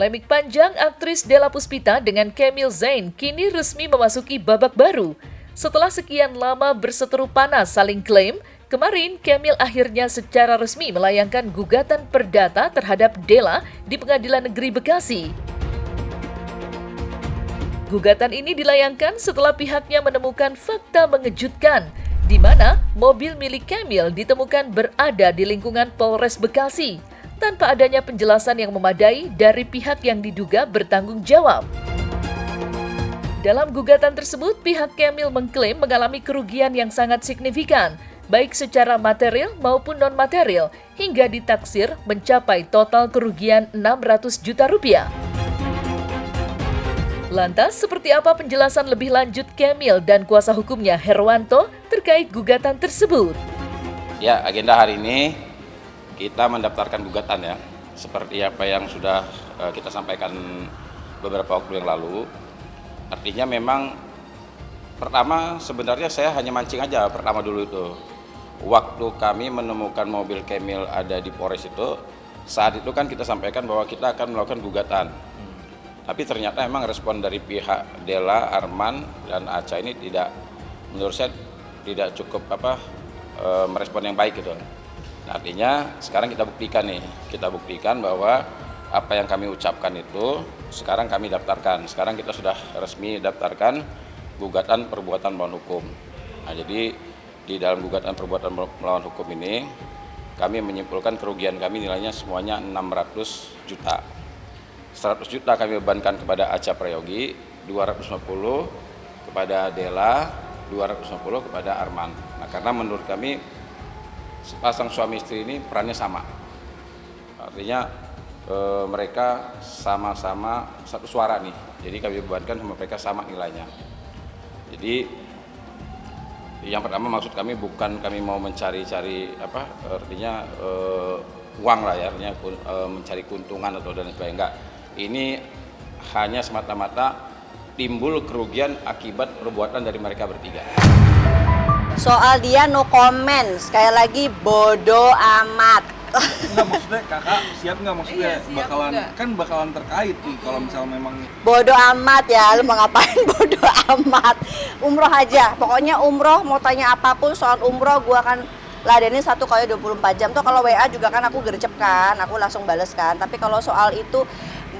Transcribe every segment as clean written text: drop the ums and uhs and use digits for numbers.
Polemik panjang aktris Della Puspita dengan Kamil Zain kini resmi memasuki babak baru. Setelah sekian lama berseteru panas saling klaim, kemarin Kamil akhirnya secara resmi melayangkan gugatan perdata terhadap Della di Pengadilan Negeri Bekasi. Gugatan ini dilayangkan setelah pihaknya menemukan fakta mengejutkan, di mana mobil milik Kamil ditemukan berada di lingkungan Polres Bekasi, tanpa adanya penjelasan yang memadai dari pihak yang diduga bertanggung jawab. Dalam gugatan tersebut, pihak Kamil mengklaim mengalami kerugian yang sangat signifikan, baik secara material maupun non-material, hingga ditaksir mencapai total kerugian 600 juta rupiah. Lantas, seperti apa penjelasan lebih lanjut Kamil dan kuasa hukumnya Herwanto terkait gugatan tersebut? Ya, agenda hari ini kita mendaftarkan gugatan ya, seperti apa yang sudah kita sampaikan beberapa waktu yang lalu. Artinya memang pertama sebenarnya saya hanya mancing aja pertama dulu itu. Waktu kami menemukan mobil Kamil ada di Polres itu, saat itu kan kita sampaikan bahwa kita akan melakukan gugatan. Tapi ternyata memang respon dari pihak Della, Arman, dan Aca ini tidak, menurut saya tidak cukup merespon yang baik gitu. Artinya sekarang kita buktikan bahwa apa yang kami ucapkan itu sekarang kami daftarkan. Sekarang kita sudah resmi daftarkan gugatan perbuatan melawan hukum. Nah, jadi di dalam gugatan perbuatan melawan hukum ini kami menyimpulkan kerugian kami nilainya semuanya 600 juta. 100 juta kami bebankan kepada Aca Prayogi, 250 kepada Della, 250 kepada Arman. Nah, karena menurut kami sepasang suami istri ini perannya sama, artinya mereka sama-sama satu suara nih, jadi kami bebankan sama mereka sama nilainya. Jadi yang pertama maksud kami bukan kami mau mencari-cari artinya uang lah ya, artinya mencari keuntungan atau dan sebagainya, enggak. Ini hanya semata-mata timbul kerugian akibat perbuatan dari mereka bertiga. Soal dia no comment, sekali lagi bodoh amat. Enggak, maksudnya kakak siap nggak maksudnya siap bakalan terkait nih kalau misalnya memang bodoh amat ya, lu mau ngapain bodoh amat. Umroh aja, pokoknya umroh mau tanya apapun soal umroh gua akan ladenin 1 kali 24 jam. Tuh kalau WA juga kan aku gercep kan, aku langsung bales kan. Tapi kalau soal itu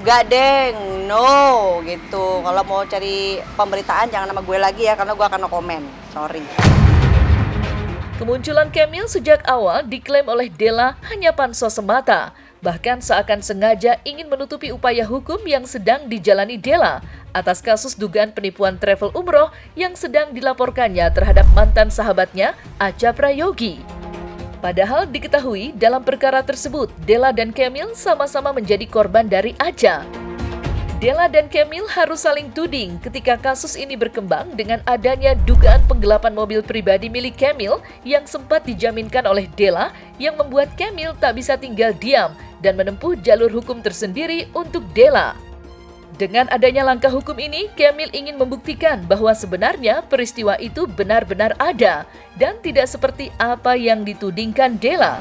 enggak deng, no gitu. Kalau mau cari pemberitaan jangan nama gue lagi ya, karena gue akan no comment, sorry. Kemunculan Kamil sejak awal diklaim oleh Della hanya pansos semata, bahkan seakan sengaja ingin menutupi upaya hukum yang sedang dijalani Della atas kasus dugaan penipuan travel umroh yang sedang dilaporkannya terhadap mantan sahabatnya, Aca Prayogi. Padahal diketahui dalam perkara tersebut, Della dan Kamil sama-sama menjadi korban dari Aca. Della dan Kamil harus saling tuding ketika kasus ini berkembang dengan adanya dugaan penggelapan mobil pribadi milik Kamil yang sempat dijaminkan oleh Della, yang membuat Kamil tak bisa tinggal diam dan menempuh jalur hukum tersendiri untuk Della. Dengan adanya langkah hukum ini, Kamil ingin membuktikan bahwa sebenarnya peristiwa itu benar-benar ada dan tidak seperti apa yang ditudingkan Della.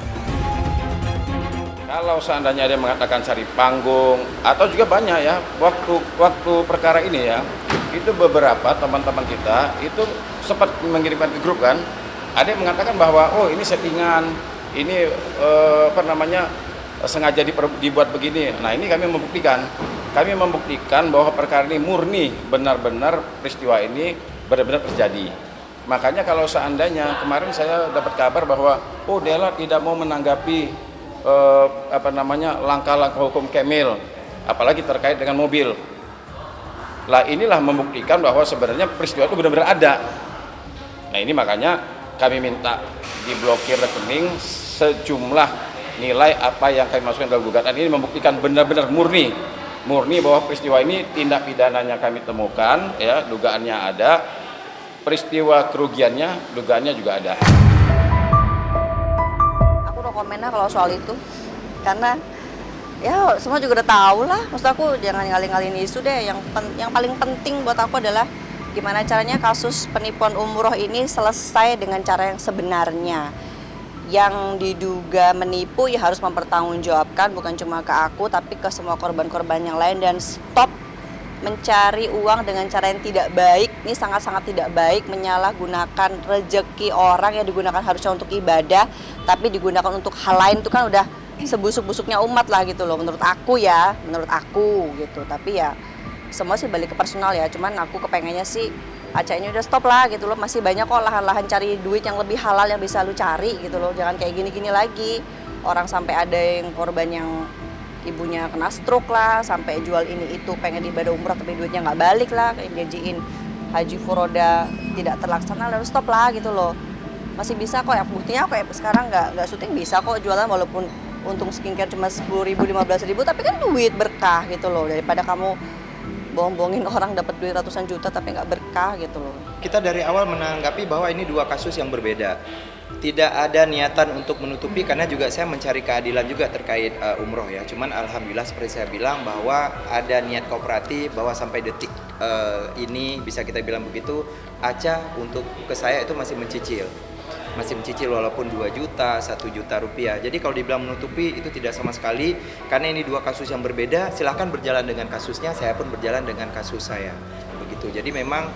Kalau seandainya ada yang mengatakan cari panggung atau juga banyak ya, waktu perkara ini ya, itu beberapa teman-teman kita itu sempat mengirimkan ke grup kan, ada yang mengatakan bahwa oh ini settingan, ini sengaja dibuat begini. Nah, ini kami membuktikan bahwa perkara ini murni benar-benar peristiwa ini benar-benar terjadi. Makanya kalau seandainya kemarin saya dapat kabar bahwa oh Della tidak mau menanggapi langkah-langkah hukum Kamil, apalagi terkait dengan mobil. Lah inilah membuktikan bahwa sebenarnya peristiwa itu benar-benar ada. Nah, ini makanya kami minta diblokir rekening sejumlah nilai apa yang kami masukkan dalam gugatan ini, membuktikan benar-benar murni bahwa peristiwa ini tindak pidananya kami temukan ya, dugaannya ada, peristiwa kerugiannya dugaannya juga ada. Komennya kalau soal itu, karena ya semua juga udah tahu lah. Maksud aku jangan ngalih-ngalihin isu deh. Yang paling penting buat aku adalah gimana caranya kasus penipuan umroh ini selesai dengan cara yang sebenarnya. yang diduga menipu ya harus mempertanggungjawabkan, bukan cuma ke aku tapi ke semua korban-korban yang lain, dan stop mencari uang dengan cara yang tidak baik. Ini sangat-sangat tidak baik, menyalahgunakan rezeki orang yang digunakan harusnya untuk ibadah tapi digunakan untuk hal lain. Itu kan udah sebusuk-busuknya umat lah gitu loh, menurut aku ya, menurut aku gitu. Tapi ya semua sih balik ke personal ya, cuman aku kepengennya sih Aca ini udah stop lah gitu loh. Masih banyak kok lahan-lahan cari duit yang lebih halal yang bisa lu cari gitu loh. Jangan kayak gini-gini lagi. Orang sampai ada yang korban yang ibunya kena stroke lah, sampai jual ini itu pengen ibadah umrah tapi duitnya nggak balik lah, kayak gajiin haji furoda tidak terlaksana, lalu stop lah gitu loh. Masih bisa kok ya, buktinya kayak sekarang nggak syuting bisa kok jualan, walaupun untung skincare cuma 10.000 15.000 tapi kan duit berkah gitu loh, daripada kamu bohong-bohongin orang dapat duit ratusan juta tapi nggak berkah gitu loh. Kita dari awal menanggapi bahwa ini dua kasus yang berbeda. Tidak ada niatan untuk menutupi, karena juga saya mencari keadilan juga terkait umroh ya. Cuman alhamdulillah seperti saya bilang bahwa ada niat kooperatif, bahwa sampai detik ini bisa kita bilang begitu, Aca untuk ke saya itu masih mencicil walaupun 2 juta, 1 juta rupiah. Jadi kalau dibilang menutupi itu tidak sama sekali, karena ini dua kasus yang berbeda. Silahkan berjalan dengan kasusnya, saya pun berjalan dengan kasus saya begitu. Jadi memang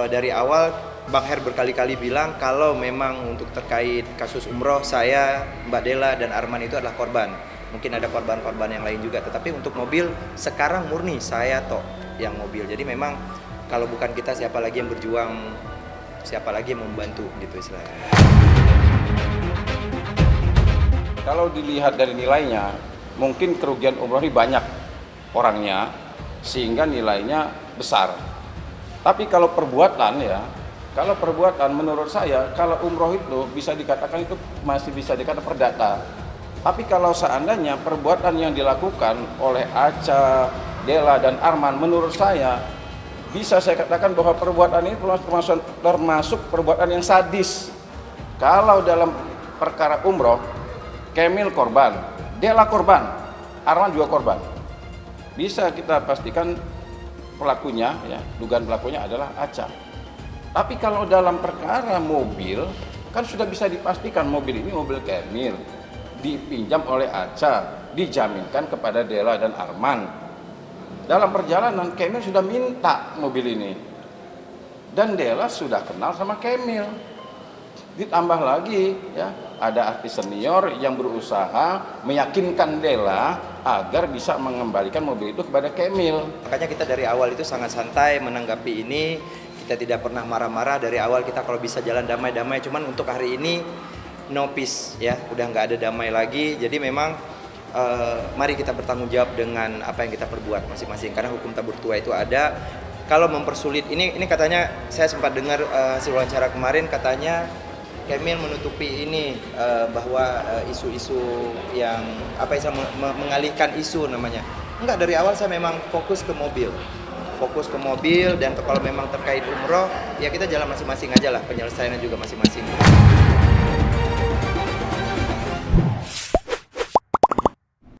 dari awal Bang Her berkali-kali bilang kalau memang untuk terkait kasus umroh, saya, Mbak Dela dan Arman itu adalah korban. Mungkin ada korban-korban yang lain juga, tetapi untuk mobil sekarang murni saya toh yang mobil. Jadi memang kalau bukan kita, siapa lagi yang berjuang, siapa lagi yang membantu gitu istilahnya. Kalau dilihat dari nilainya, mungkin kerugian umroh ini banyak orangnya sehingga nilainya besar. Tapi kalau perbuatan ya, kalau perbuatan menurut saya, kalau umroh itu bisa dikatakan itu masih bisa dikatakan perdata. Tapi kalau seandainya perbuatan yang dilakukan oleh Aca, Dela dan Arman, menurut saya bisa saya katakan bahwa perbuatan ini termasuk perbuatan yang sadis. Kalau dalam perkara umroh, Kemil korban, Dela korban, Arman juga korban. Bisa kita pastikan pelakunya, ya, dugaan pelakunya adalah Aca. Tapi kalau dalam perkara mobil, kan sudah bisa dipastikan mobil ini mobil Kemil, dipinjam oleh Aca, dijaminkan kepada Dela dan Arman. Dalam perjalanan Kemil sudah minta mobil ini, dan Dela sudah kenal sama Kemil. Ditambah lagi ya, ada artis senior yang berusaha meyakinkan Dela agar bisa mengembalikan mobil itu kepada Kemil. Makanya kita dari awal itu sangat santai menanggapi ini. Kita tidak pernah marah-marah dari awal. Kita kalau bisa jalan damai-damai. Cuman untuk hari ini no peace ya, udah nggak ada damai lagi. Jadi memang mari kita bertanggung jawab dengan apa yang kita perbuat masing-masing. Karena hukum tabur tua itu ada. Kalau mempersulit ini katanya, saya sempat dengar hasil wawancara kemarin, katanya Kemil menutupi ini bahwa isu-isu yang apa ya, mengalihkan isu namanya. Enggak, dari awal saya memang fokus ke mobil, dan kalau memang terkait umroh ya kita jalan masing-masing aja lah, penyelesaiannya juga masing-masing.